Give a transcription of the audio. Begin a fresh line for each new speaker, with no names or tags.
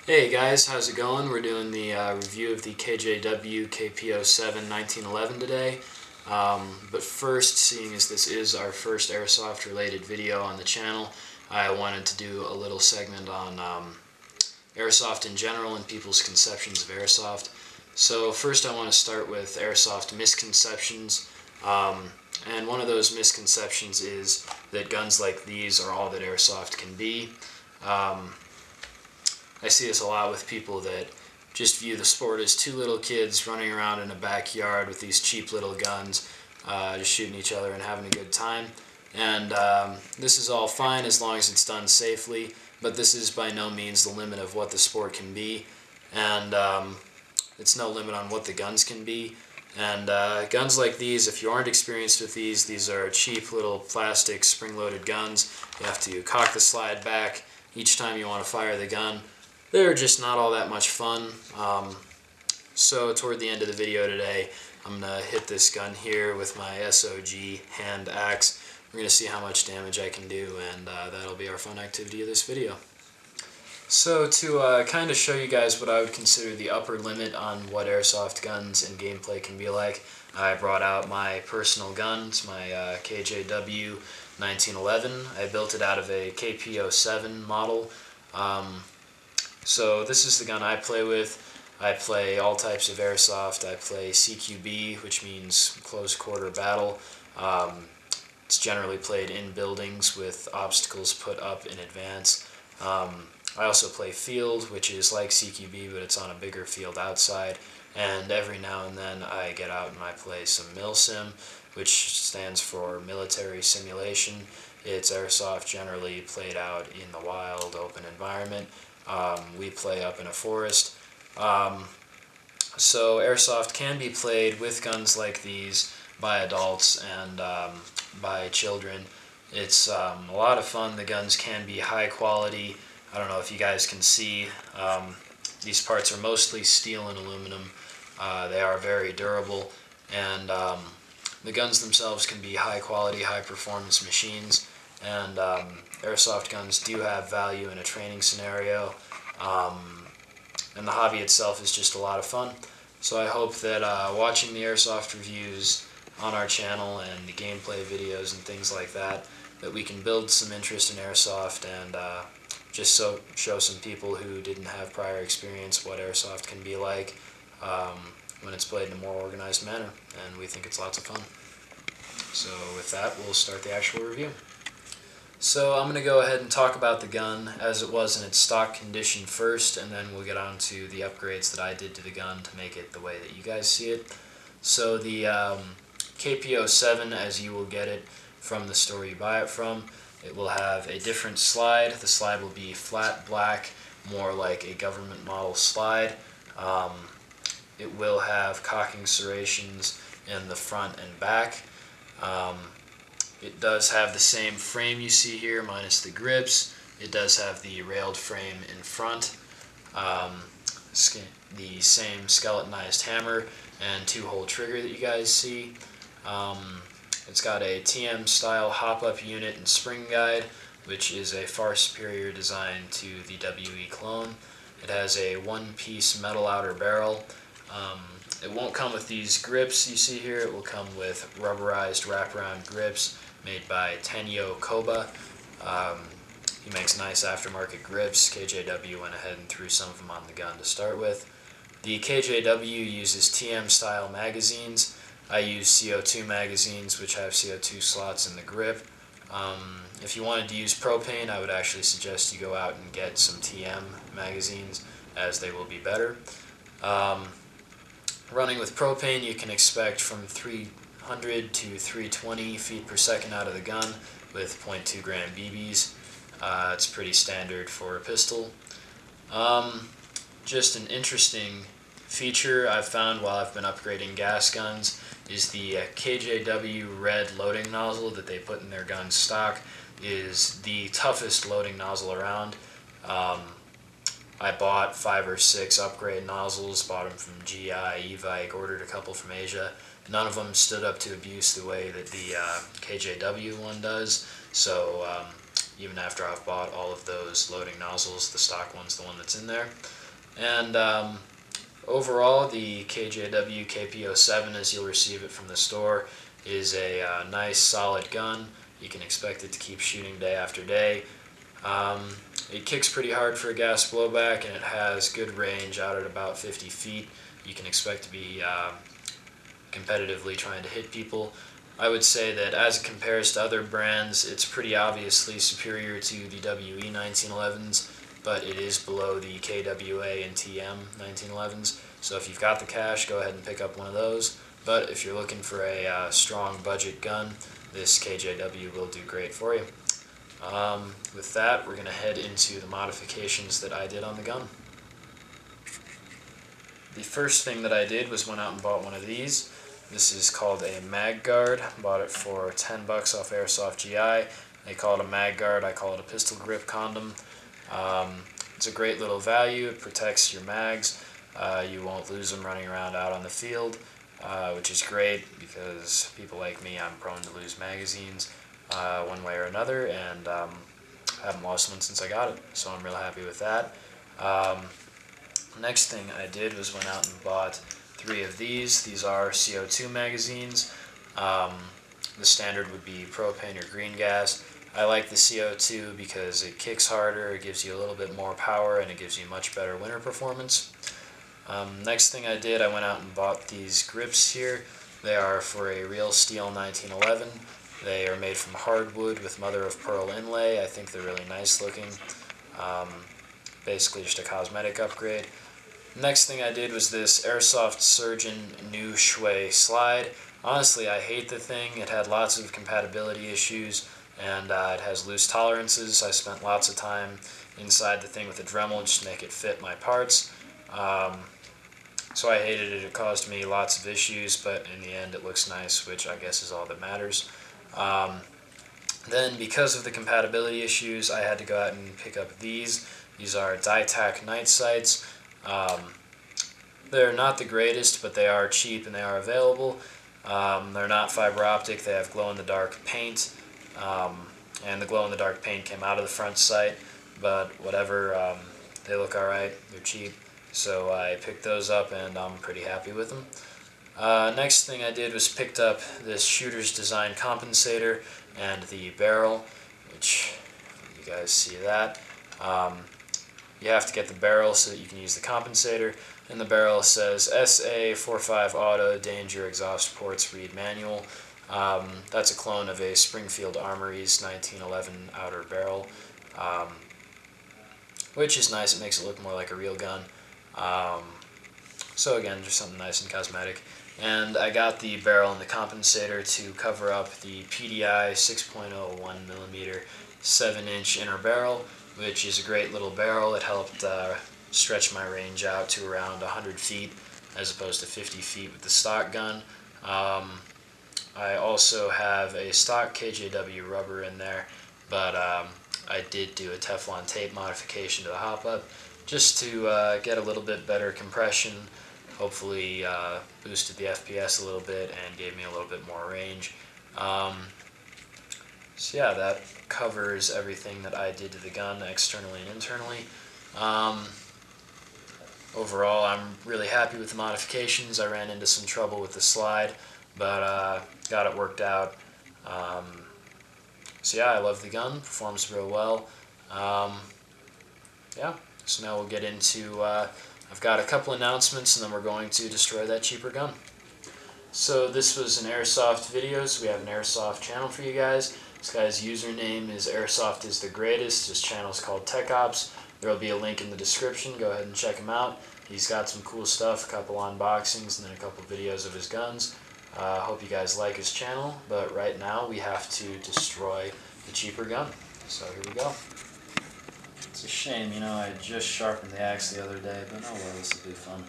Hey guys, how's it going? We're doing the review of the KJW KPO7 1911 today. But first, seeing as this is our first Airsoft related video on the channel, I wanted to do a little segment on Airsoft in general and people's conceptions of Airsoft. So first I want to start with Airsoft misconceptions. And one of those misconceptions is that guns like these are all that Airsoft can be. I see this a lot with people that just view the sport as two little kids running around in a backyard with these cheap little guns, just shooting each other and having a good time. And this is all fine as long as it's done safely, but this is by no means the limit of what the sport can be, and it's no limit on what the guns can be. And guns like these, if you aren't experienced with these are cheap little plastic spring-loaded guns. You have to cock the slide back each time you want to fire the gun. They're just not all that much fun. So toward the end of the video today, I'm going to hit this gun here with my SOG hand axe. We're going to see how much damage I can do, and that'll be our fun activity of this video. So to kind of show you guys what I would consider the upper limit on what Airsoft guns and gameplay can be like, I brought out my personal gun. It's my KJW 1911. I built it out of a KPO7 model. So this is the gun I play with. I play all types of Airsoft. I play CQB, which means close quarter battle. It's generally played in buildings with obstacles put up in advance. I also play field, which is like CQB, but it's on a bigger field outside. And every now and then I get out and I play some MilSim, which stands for military simulation. It's Airsoft generally played out in the wild, open environment. We play up in a forest. So Airsoft can be played with guns like these by adults and by children. It's a lot of fun. The guns can be high quality. I don't know if you guys can see. These parts are mostly steel and aluminum. They are very durable, and the guns themselves can be high quality, high performance machines. And Airsoft guns do have value in a training scenario, and the hobby itself is just a lot of fun. So I hope that watching the Airsoft reviews on our channel and the gameplay videos and things like that, that we can build some interest in Airsoft and just show some people who didn't have prior experience what Airsoft can be like when it's played in a more organized manner, and we think it's lots of fun. So with that, we'll start the actual review. So I'm going to go ahead and talk about the gun as it was in its stock condition first, and then we'll get on to the upgrades that I did to the gun to make it the way that you guys see it. So the KPO7, as you will get it from the store you buy it from, it will have a different slide. The slide will be flat black, more like a government model slide. It will have cocking serrations in the front and back. It does have the same frame you see here, minus the grips. It does have the railed frame in front, the same skeletonized hammer and two-hole trigger that you guys see. It's got a TM style hop-up unit and spring guide, which is a far superior design to the WE clone. It has a one-piece metal outer barrel. It won't come with these grips you see here. It will come with rubberized wraparound grips made by Tenyo Koba. He makes nice aftermarket grips. KJW went ahead and threw some of them on the gun to start with. The KJW uses TM style magazines. I use CO2 magazines, which have CO2 slots in the grip. If you wanted to use propane, I would actually suggest you go out and get some TM magazines, as they will be better. Running with propane, you can expect from 300 to 320 feet per second out of the gun with 0.2 gram BBs. It's pretty standard for a pistol. Just an interesting feature I've found while I've been upgrading gas guns is the KJW red loading nozzle that they put in their gun stock is the toughest loading nozzle around. I bought 5 or 6 upgrade nozzles, bought them from GI, Evike, ordered a couple from Asia. None of them stood up to abuse the way that the KJW one does, so even after I've bought all of those loading nozzles, the stock one's the one that's in there. And overall, the KJW KP07, as you'll receive it from the store, is a nice solid gun. You can expect it to keep shooting day after day. It kicks pretty hard for a gas blowback, and it has good range out at about 50 feet. You can expect to be competitively trying to hit people. I would say that as it compares to other brands, it's pretty obviously superior to the WE 1911s, but it is below the KWA and TM 1911s. So if you've got the cash, go ahead and pick up one of those. But if you're looking for a strong budget gun, this KJW will do great for you. With that, we're going to head into the modifications that I did on the gun. The first thing that I did was went out and bought one of these. This is called a mag guard. Bought it for 10 bucks off Airsoft GI. They call it a mag guard, I call it a pistol grip condom. It's a great little value. It protects your mags. You won't lose them running around out on the field, which is great because people like me, I'm prone to lose magazines one way or another, and I haven't lost one since I got it, so I'm real happy with that. Next thing I did was went out and bought 3 of these. These are CO2 magazines. The standard would be propane or green gas. I like the CO2 because it kicks harder, it gives you a little bit more power, and it gives you much better winter performance. Next thing I did, I went out and bought these grips here. They are for a real steel 1911. They are made from hardwood with mother of pearl inlay. I think they're really nice looking. Basically just a cosmetic upgrade. Next thing I did was this Airsoft Surgeon new Shui slide. Honestly, I hate the thing. It had lots of compatibility issues, and it has loose tolerances. I spent lots of time inside the thing with a Dremel just to make it fit my parts. So I hated it. It caused me lots of issues, but in the end it looks nice, which I guess is all that matters. Then because of the compatibility issues, I had to go out and pick up these. These are Dytac night sights. They're not the greatest, but they are cheap and they are available. They're not fiber optic. They have glow-in-the-dark paint, and the glow-in-the-dark paint came out of the front sight, but whatever, they look alright. They're cheap, so I picked those up and I'm pretty happy with them. Next thing I did was picked up this shooter's design compensator and the barrel, which you guys see that. You have to get the barrel so that you can use the compensator, and the barrel says SA45 Auto Danger Exhaust Ports Read Manual. That's a clone of a Springfield Armory's 1911 outer barrel, which is nice. It makes it look more like a real gun. So again, just something nice and cosmetic. And I got the barrel and the compensator to cover up the PDI 6.01mm 7-inch inner barrel, which is a great little barrel. It helped stretch my range out to around 100 feet as opposed to 50 feet with the stock gun. I also have a stock KJW rubber in there, but I did do a Teflon tape modification to the hop-up just to get a little bit better compression, hopefully boosted the FPS a little bit and gave me a little bit more range. So yeah, that covers everything that I did to the gun externally and internally. Overall, I'm really happy with the modifications. I ran into some trouble with the slide, but got it worked out. So yeah, I love the gun, performs real well. Yeah, so now we'll get into, I've got a couple announcements and then we're going to destroy that cheaper gun. So this was an Airsoft video, so we have an Airsoft channel for you guys. This guy's username is Airsoft is the Greatest. His channel is called Tech Ops. There will be a link in the description. Go ahead and check him out. He's got some cool stuff, a couple unboxings, and then a couple videos of his guns. Hope you guys like his channel, but right now we have to destroy the cheaper gun. So here we go. It's a shame, you know, I just sharpened the axe the other day, but oh well, this will be fun.